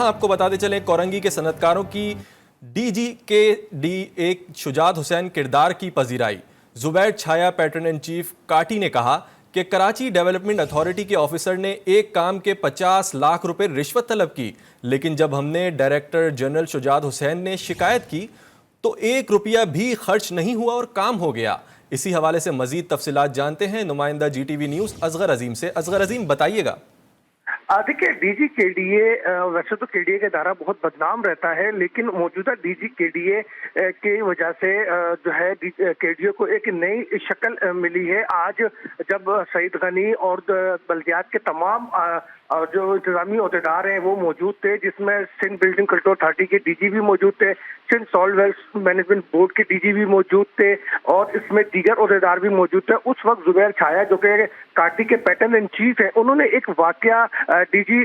जहां आपको बताते चलें कोरंगी के सनतकारों की डीजी के डी एक शुजात हुसैन किरदार की पजीराई। जुबैर छाया पैटर्न इन चीफ काटी ने कहा कि कराची डेवलपमेंट अथॉरिटी के ऑफिसर ने एक काम के 50 लाख रुपए रिश्वत तलब की, लेकिन जब हमने डायरेक्टर जनरल शुजात हुसैन ने शिकायत की तो 1 रुपया भी खर्च नहीं हुआ और काम हो गया। इसी हवाले से मजीद तफसीलात जानते हैं नुमाइंदा जीटीवी न्यूज़ असगर अजीम से। असगर अजीम, बताइएगा। देखिए, डीजी केडीए वैसे तो केडीए का इदारा बहुत बदनाम रहता है, लेकिन मौजूदा डीजी केडीए की वजह से जो है केडीए को एक नई शक्ल मिली है। आज जब सईद गनी और बल्दियात के तमाम जो इंतजामी अहदेदार हैं वो मौजूद थे, जिसमें सिंध बिल्डिंग कंट्रोल अथॉरिटी के डीजी भी मौजूद थे, Sindh solid waste management board के डीजी भी मौजूद थे और इसमें दीगर अहदेदार भी मौजूद थे। उस वक्त जुबैर छाया जो कि काटी के पैटर्न इन चीफ है, उन्होंने एक वाकया डीजी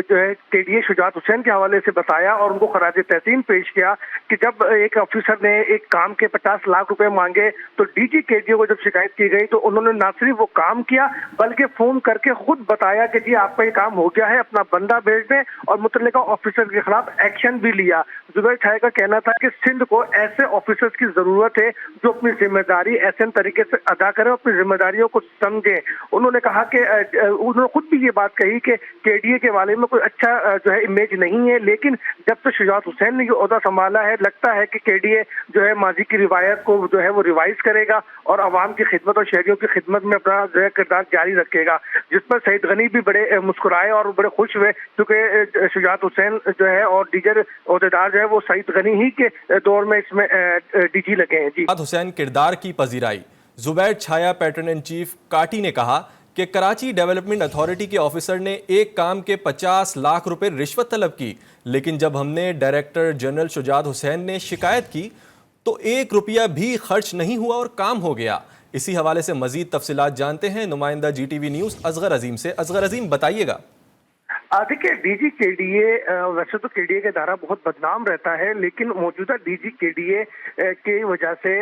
जो है केडीए शुजात हुसैन के हवाले से बताया और उनको खराज तहसीन पेश किया कि जब एक ऑफिसर ने एक काम के 50 लाख रुपए मांगे तो डीजी केडीए को जब शिकायत की गई तो उन्होंने ना सिर्फ वो काम किया बल्कि फोन करके खुद बताया कि जी आपका ये काम हो गया है, अपना बंदा भेज दें, और मुतल्लिका ऑफिसर के खिलाफ एक्शन भी लिया। जुबैर छाया का कहना था कि सिंध को ऐसे ऑफिसर्स की जरूरत है जो अपनी जिम्मेदारी ऐसे तरीके से अदा करें, अपनी जिम्मेदारियों को समझें। उन्होंने कहा कि उन्होंने खुद भी ये बात कही कि केडीए के बारे में कोई अच्छा जो है इमेज नहीं है, लेकिन जब से शुजात हुसैन ने ये ओहदा संभाला है लगता है कि केडीए जो है माजी की रिवायत को जो है वो रिवाइज करेगा और अवाम की खिदमत और शहरियों की खिदमत में अपना जो है किरदार जारी रखेगा। जिस पर सईद गनी भी बड़े मुस्कुराए और बड़े खुश हुए, क्योंकि शुजात हुसैन जो है और दीगर अहदेदार जो है वो सईद गनी ही के दौर में इसमें डीजी लगे हैं। जी, हुसैन किरदार की पजीराई। जुबैर छाया पैटर्न इन चीफ काटी ने कहा कि कराची डेवलपमेंट अथॉरिटी के ऑफिसर ने एक काम के 50 लाख रुपए रिश्वत तलब की, लेकिन जब हमने डायरेक्टर जनरल शुजात हुसैन ने शिकायत की तो 1 रुपया भी खर्च नहीं हुआ और काम हो गया। इसी हवाले से मजीद तफसीलात जानते हैं नुमाइंदा जीटीवी न्यूज़ असगर अजीम से। असगर अजीम, बताइएगा। देखिए, डीजी केडीए वैसे तो केडीए का इदारा बहुत बदनाम रहता है, लेकिन मौजूदा डीजी केडीए की वजह से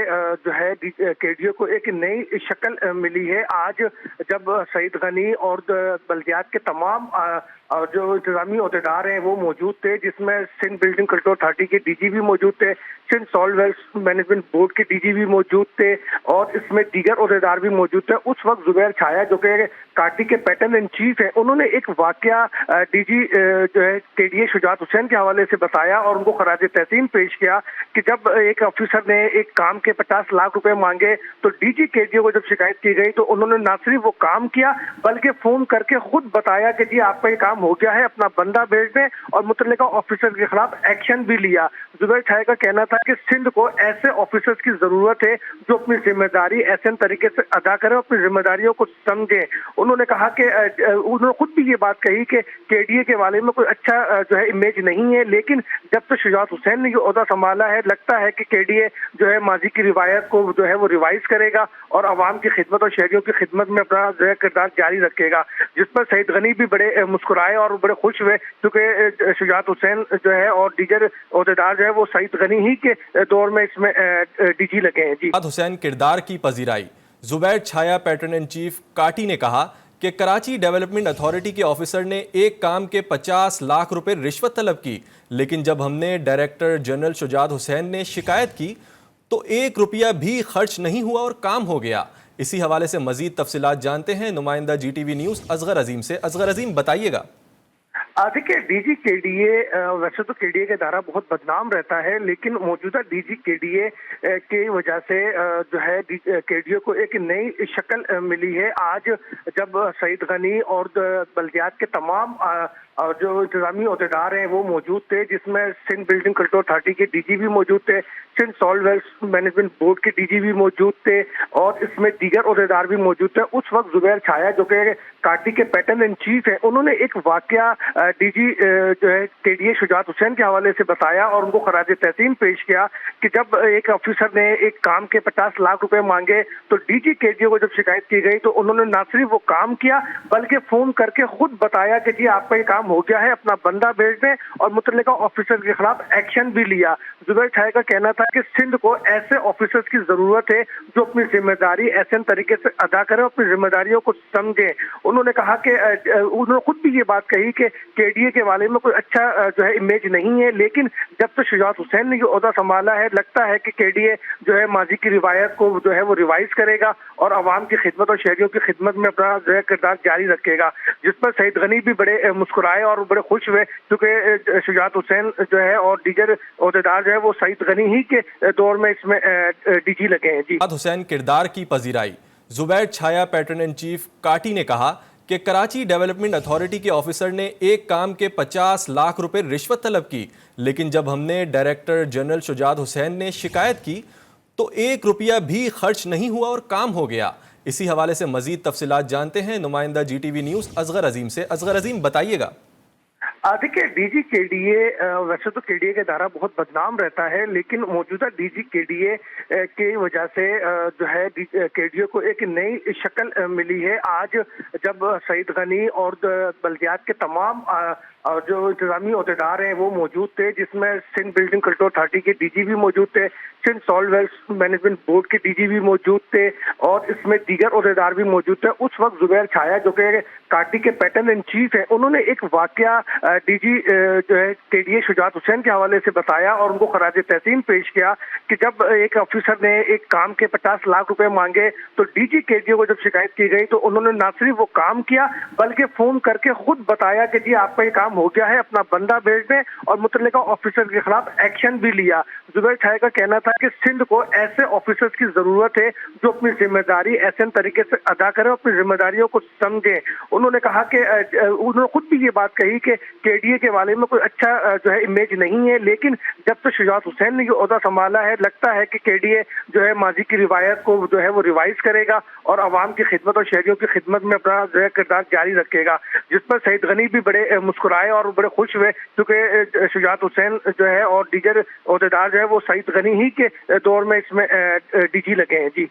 जो है केडीए को एक नई शक्ल मिली है। आज जब सईद गनी और बल्दियात के तमाम जो इंतजामी अहदेदार हैं वो मौजूद थे, जिसमें सिंध बिल्डिंग कंट्रोल अथॉरिटी के डीजी भी मौजूद थे, Sindh solid waste management board के डीजी भी मौजूद थे और इसमें दीगर अहदेदार भी मौजूद थे। उस वक्त जुबैर छाया जो कि काटी के पैटर्न इन चीफ है, उन्होंने एक वाकया डीजी जो है केडीए शुजात हुसैन के हवाले से बताया और उनको खराज तहसीन पेश किया कि जब एक ऑफिसर ने एक काम के 50 लाख रुपए मांगे तो डीजी केडीए को जब शिकायत की गई तो उन्होंने ना सिर्फ वो काम किया बल्कि फोन करके खुद बताया कि जी आपका ये काम हो गया है, अपना बंदा भेज दें, और मुतल्लिका ऑफिसर के खिलाफ एक्शन भी लिया। जुबैर छाया का कहना था कि सिंध को ऐसे ऑफिसर्स की जरूरत है जो अपनी जिम्मेदारी ऐसे तरीके से अदा करें, अपनी जिम्मेदारियों को समझें। उन्होंने कहा कि उन्होंने खुद भी ये बात कही कि केडीए के बारे में कोई अच्छा जो है इमेज नहीं है, लेकिन जब से शुजात हुसैन ने ये ओहदा संभाला है लगता है कि केडीए जो है माजी की रिवायत को जो है वो रिवाइज करेगा और अवाम की खिदमत और शहरियों की खिदमत में अपना जो है किरदार जारी रखेगा। जिस पर सईद गनी भी बड़े मुस्कुराए और बड़े खुश हुए, क्योंकि शुजात हुसैन जो है और दीगर अहदेदार जो है वो सईद गनी ही के दौर में इसमें डीजी लगे हैं। जी, हुसैन किरदार की पजीराई। जुबैर छाया पैटर्न इन चीफ काटी ने कहा कि कराची डेवलपमेंट अथॉरिटी के ऑफिसर ने एक काम के 50 लाख रुपए रिश्वत तलब की, लेकिन जब हमने डायरेक्टर जनरल शुजात हुसैन ने शिकायत की तो 1 रुपया भी खर्च नहीं हुआ और काम हो गया। इसी हवाले से मजीद तफसीलात जानते हैं नुमाइंदा जीटीवी न्यूज़ असगर अजीम से। असगर अजीम, बताइएगा। देखिए, डीजी केडीए वैसे तो केडीए का इदारा बहुत बदनाम रहता है, लेकिन मौजूदा डीजी केडीए की वजह से जो है केडीए को एक नई शक्ल मिली है। आज जब सईद गनी और बल्दियात के तमाम जो इंतजामी अहदेदार हैं वो मौजूद थे, जिसमें सिंध बिल्डिंग कंट्रोल अथॉरिटी के डीजी भी मौजूद थे, Sindh solid waste management board के डीजी भी मौजूद थे और इसमें दीगर अहदेदार भी मौजूद थे। उस वक्त जुबैर छाया जो कि काटी के पैटर्न इन चीफ है, उन्होंने एक वाकया डीजी जो है केडीए शुजात हुसैन के हवाले से बताया और उनको खराज तहसीन पेश किया कि जब एक ऑफिसर ने एक काम के 50 लाख रुपए मांगे तो डीजी केडीए को जब शिकायत की गई तो उन्होंने ना सिर्फ वो काम किया बल्कि फोन करके खुद बताया कि जी आपका ये काम हो गया है, अपना बंदा भेज दें, और मुतल्लिका ऑफिसर के खिलाफ एक्शन भी लिया। जुबैर छाया का कहना था कि सिंध को ऐसे ऑफिसर्स की जरूरत है जो अपनी जिम्मेदारी ऐसे तरीके से अदा करें, अपनी जिम्मेदारियों को समझें। उन्होंने कहा कि उन्होंने खुद भी ये बात कही कि کے ڈی اے کے بارے میں کوئی اچھا جو ہے امیج نہیں ہے، لیکن جب سے شجاعت حسین نے یہ عہدہ سنبھالا ہے لگتا ہے کہ کے ڈی اے جو ہے ماضی کی روایت کو جو ہے وہ ریوائز کرے گا اور عوام کی خدمت اور شہریوں کی خدمت میں اپنا جو ہے کردار جاری رکھے گا، جس پر سعید غنی بھی بڑے مسکرائے اور بڑے خوش ہوئے، کیونکہ شجاعت حسین جو ہے اور دیگر عہدیدار جو ہے وہ سعید غنی ہی کے دور میں اس میں ڈی جی لگے ہیں۔ جی حسین کردار کی پذیرائی زبیر چھایا پیٹرن ان چیف کاٹی نے کہا کہ کراچی ڈیولپمنٹ اتھارٹی کے آفیسر نے ایک کام کے 50 لاکھ روپے رشوت طلب کی، لیکن جب ہم نے ڈائریکٹر جنرل شجاعت حسین نے شکایت کی تو 1 روپیہ بھی خرچ نہیں ہوا اور کام ہو گیا۔ اسی حوالے سے مزید تفصیلات جانتے ہیں نمائندہ G T V News Asghar Azeem سے۔ اصغر عظیم بتائیے گا۔ دیکھیے ڈی جی کے ڈی اے ویسے تو کے ڈی اے کا ادارہ بہت بدنام رہتا ہے، لیکن موجودہ ڈی جی کے ڈی اے کی وجہ سے جو ہے کے ڈی اے کو ایک نئی شکل ملی ہے۔ آج جب سعید غنی اور بلدیات کے تمام جو انتظامی عہدیدار ہیں وہ موجود تھے، جس میں سندھ بلڈنگ کنٹرول اتھارٹی کے ڈی جی بھی موجود تھے، Sindh solid waste management board کے ڈی جی بھی موجود تھے اور اس میں دیگر عہدیدار بھی موجود تھے، اس وقت زبیر چھایا جو کہ کاٹی کے پیٹرن ان چیف ہیں، انہوں نے ایک واقعہ ڈی جی جو ہے کے ڈی اے شجاعت حسین کے حوالے سے بتایا اور ان کو خراج تحسین پیش کیا کہ جب ایک آفیسر نے ایک کام کے 50 لاکھ روپے مانگے تو ڈی جی کے ڈی اے کو جب شکایت کی گئی تو انہوں نے نہ صرف وہ کام کیا بلکہ فون کر کے خود بتایا کہ جی آپ کا یہ کام ہو گیا ہے، اپنا بندہ بھیج دیں، اور متعلقہ آفیسر کے خلاف ایکشن بھی لیا۔ زبیر چھایا کا کہنا تھا کہ سندھ کو ایسے آفیسرز کی ضرورت ہے جو اپنی ذمہ داری ایسے طریقے سے ادا کریں، اپنی ذمہ داریوں کو سمجھیں۔ انہوں نے کہا کہ انہوں نے خود بھی یہ بات کہی کہ کے ڈی اے کے بارے میں کوئی اچھا جو ہے امیج نہیں ہے، لیکن جب سے شجاعت حسین نے یہ عہدہ سنبھالا ہے لگتا ہے کہ کے ڈی اے جو ہے ماضی کی روایت کو جو ہے وہ ریوائز کرے گا اور عوام کی خدمت اور شہریوں کی خدمت میں اپنا جو ہے کردار جاری رکھے گا، جس پر سعید غنی بھی بڑے مسکرائے اور بڑے خوش ہوئے، کیونکہ شجاعت حسین جو ہے اور دیگر عہدیدار جو ہے وہ سعید غنی ہی کے دور میں اس میں ڈی جی لگے ہیں۔ جی